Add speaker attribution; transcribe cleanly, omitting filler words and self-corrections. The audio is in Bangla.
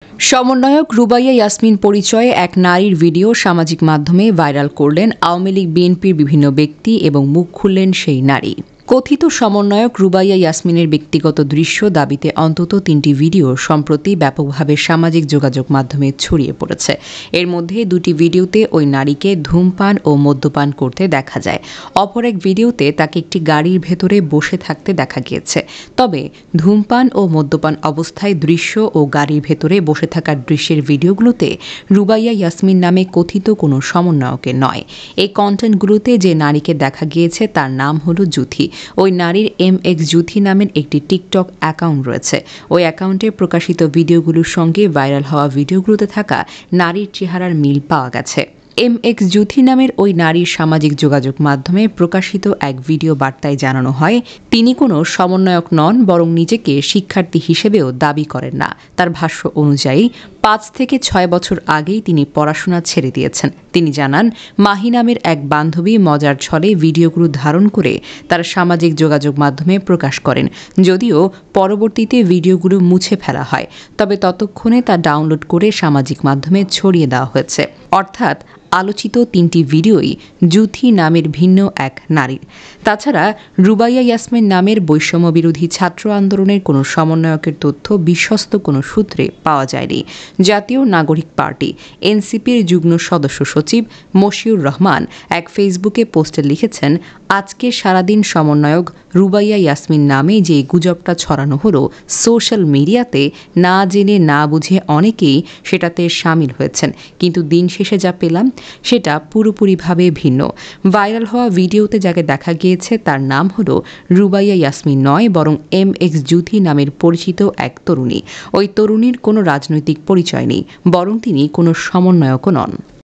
Speaker 1: সমন্বয়ক রুবাইয়া ইয়াসমিন পরিচয়ে এক নারীর ভিডিও সামাজিক মাধ্যমে ভাইরাল করলেন আওয়ামী লীগ বিএনপির বিভিন্ন ব্যক্তি এবং মুখ খুললেন সেই নারী। কথিত সমন্বয়ক রুবাইয়া ইয়াসমিনের ব্যক্তিগত দৃশ্য দাবিতে অন্তত ৩টি ভিডিও সম্প্রতি ব্যাপকভাবে সামাজিক যোগাযোগ মাধ্যমে ছড়িয়ে পড়েছে। এর মধ্যে ২টি ভিডিওতে ওই নারীকে ধূমপান ও মদ্যপান করতে দেখা যায়। অপর এক ভিডিওতে তাকে একটি গাড়ির ভেতরে বসে থাকতে দেখা গিয়েছে। তবে ধূমপান ও মদ্যপান অবস্থায় দৃশ্য ও গাড়ির ভেতরে বসে থাকার দৃশ্যের ভিডিওগুলোতে রুবাইয়া ইয়াসমিন নামে কথিত কোনো সমন্বয়কের নয়। এই কন্টেন্টগুলোতে যে নারীকে দেখা গিয়েছে তার নাম হলো জুথি। ওই নারীর MX জুথি নামের একটি টিকটক অ্যাকাউন্ট রয়েছে। ওই অ্যাকাউন্টে প্রকাশিত ভিডিওগুলোর সঙ্গে ভাইরাল হওয়া ভিডিওগুলোতে থাকা নারীর চেহারার মিল পাওয়া গেছে। MX জুথি নামের ওই নারীর সামাজিক যোগাযোগ মাধ্যমে প্রকাশিত এক ভিডিও বার্তায় জানানো হয়, তিনি কোনো সমন্বয়ক নন, বরং নিজেকে শিক্ষার্থী হিসেবেও দাবি করেন না। তার ভাষ্য অনুযায়ী ৫ থেকে ৬ বছর আগেই তিনি পড়াশোনা ছেড়ে দিয়েছেন। তিনি জানান, মাহি নামের এক বান্ধবী মজার ছলে ভিডিওগুলো ধারণ করে তার সামাজিক যোগাযোগ মাধ্যমে প্রকাশ করেন। যদিও পরবর্তীতে ভিডিওগুলো মুছে ফেলা হয়, তবে ততক্ষণে তা ডাউনলোড করে সামাজিক মাধ্যমে ছড়িয়ে দেওয়া হয়েছে। অর্থাৎ আলোচিত ৩টি ভিডিওই জুথি নামের ভিন্ন এক নারীর। তাছাড়া রুবাইয়া ইয়াসমিন নামের বৈষম্যবিরোধী ছাত্র আন্দোলনের কোনো সমন্বয়কের তথ্য বিশ্বস্ত কোনো সূত্রে পাওয়া যায়নি। জাতীয় নাগরিক পার্টি NCPর যুগ্ম সদস্য সচিব মশিউর রহমান এক ফেসবুকে পোস্টে লিখেছেন, আজকে সারাদিন সমন্বয়ক রুবাইয়া ইয়াসমিন নামে যে গুজবটা ছড়ানো হলো সোশ্যাল মিডিয়াতে, না জেনে না বুঝে অনেকেই সেটাতে সামিল হয়েছেন, কিন্তু দিন শেষে যা পেলাম সেটা পুরোপুরিভাবে ভিন্ন। ভাইরাল হওয়া ভিডিওতে যাকে দেখা গিয়েছে তার নাম হলো রুবাইয়া ইয়াসমিন নয়, বরং MX জুথি নামের পরিচিত এক তরুণী। ওই তরুণীর কোনো রাজনৈতিক পরিচয় নেই, বরং তিনি কোনো সমন্বয়কও নন।